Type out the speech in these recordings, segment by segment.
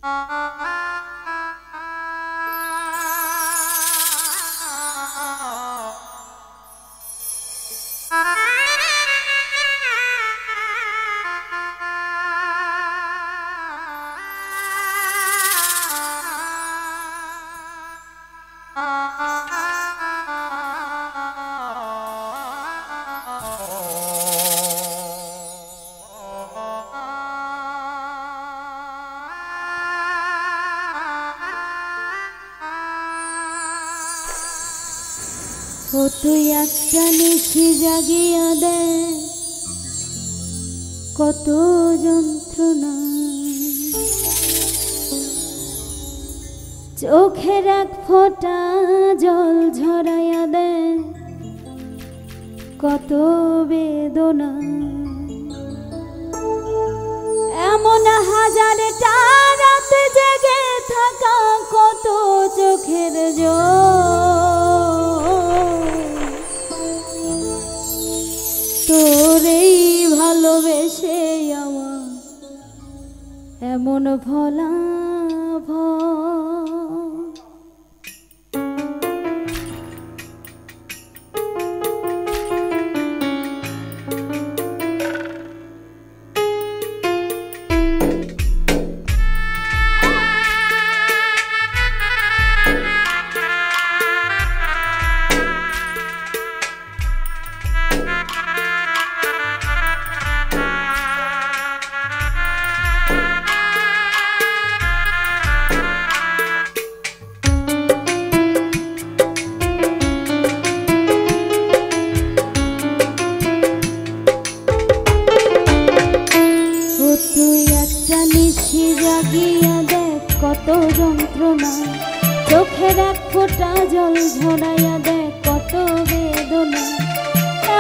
ও তুই একটা নিশি জাগিয়া দে কত যন্ত্রণা, চোখের এক ফোঁটা জল ঝরাইয়া দে কত বেদনা। এমন হাজারটা রাত জেগে থাকা কত চোখের জল, তোরেই ভালোবেসে আমার এমন ফলাফল। জাগিয়া দেখ কত যন্ত্রণা, চোখের এক ফোঁটা জল ঝরাইয়া দেখ কত বেদনা।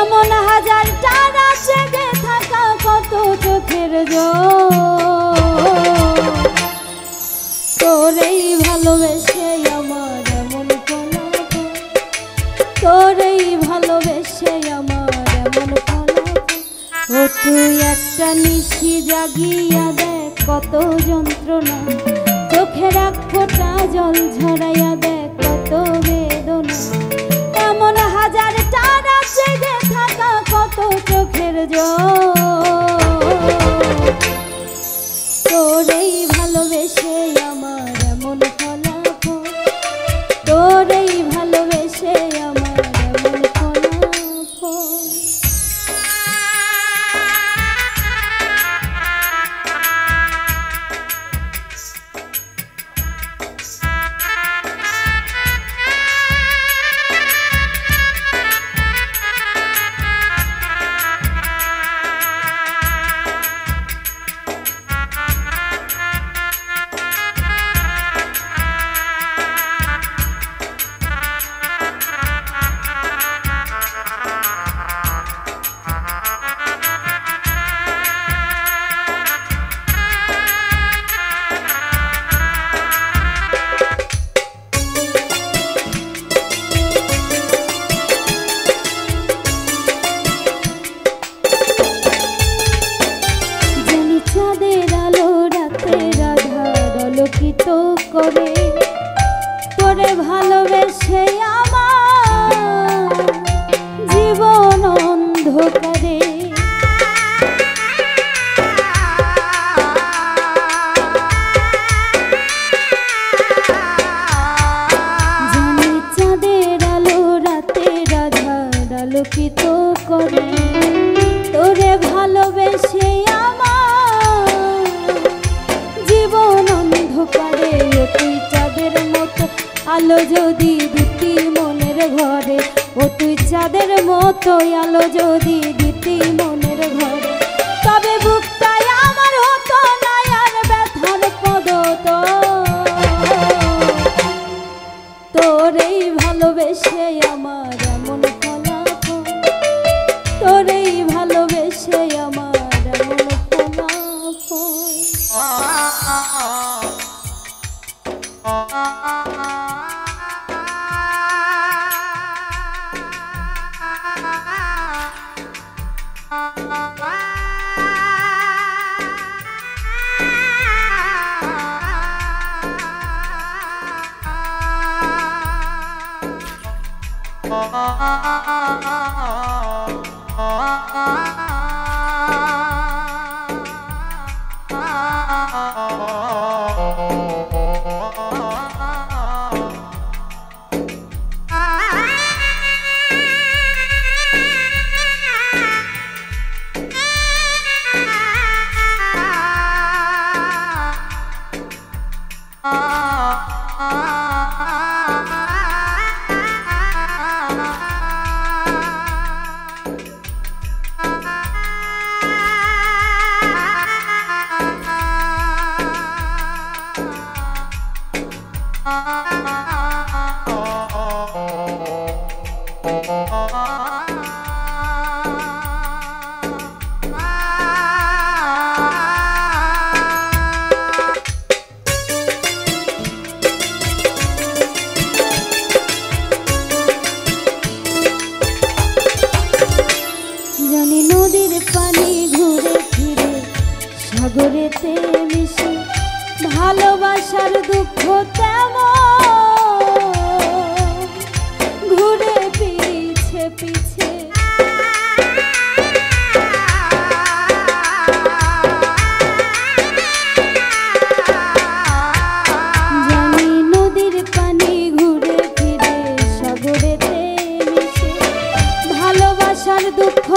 এমন হাজারটা রাত জেগে থাকা কত চোখের জল, তোরেই ভালোবেসে আমার এমন ফলাফল, তোরেই ভালোবেসে আমার এমন ফলাফল। ও তুই একটা নিশি জাগিয়া দেখ কত যন্ত্রণা, চোখের এক ফোঁটা জল ঝরাইয়া দেখ কত বেদনা। এমন হাজারটা রাত জেগে থাকা কত চোখের জল, তোরেই ভালোবেসে আমার এমন ফলাফল, তোরেই ভালোবেসে আমার এমন ফলাফল। আলোকিত করে তোরে ভালোবেসে আমার জীবন অন্ধকারে, জানি চাঁদের আলো রাতের আধার আলোকিত করে তোরে ভালোবেসে তুই চাঁদের মতো আলো যদি দিতি মনের ঘরে, ও তুই চাঁদের মতো আলো যদি দিতি মনের ঘরে, তবে বুকটাই আমার হতো না আর ব্যথার পদত। তোরেই ভালোবেসে আমার এমন ফলাফল, তোরেই ভালোবেসে আমার এমন ফলাফল। জানি নদীর পানি ঘুরে ফিরে সাগরেতে মিশে, ভালোবাসার দুঃখ তেমন ঘুরে পিছে পিছে। জানি নদীর পানি ঘুরে ফিরে সাগরেতে মিশে, ভালোবাসার দুঃখ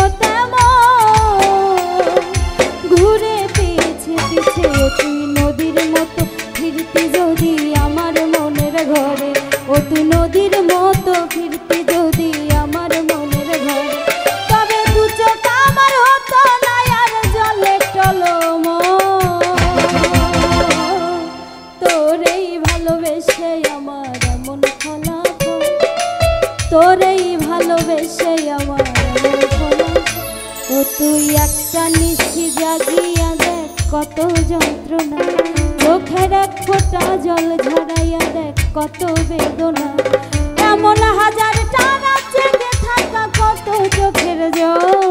ঘুরে পিছে পিছে। তুই নদীর মতো ফিরতি যদি আমার মনের ঘরে, ও তুই নদীর মতো ফিরতি যদি আমার মনের ঘরে, তবে দু চোখ আমার হতো না আর জলে টলম। তোরেই ভালোবেসে আমার এমন ফলাফল, তোরেই ভালোবেসে আমার এমন ফলাফল। ও তুই একটা নিশি জাগিয়া দেখ কত যন্ত্রণা, চোখের এক ফোঁটা জল ঝরাইয়া দেখ কত বেদনা। এমন হাজার টানা জেগে থাকা কত চোখের জল।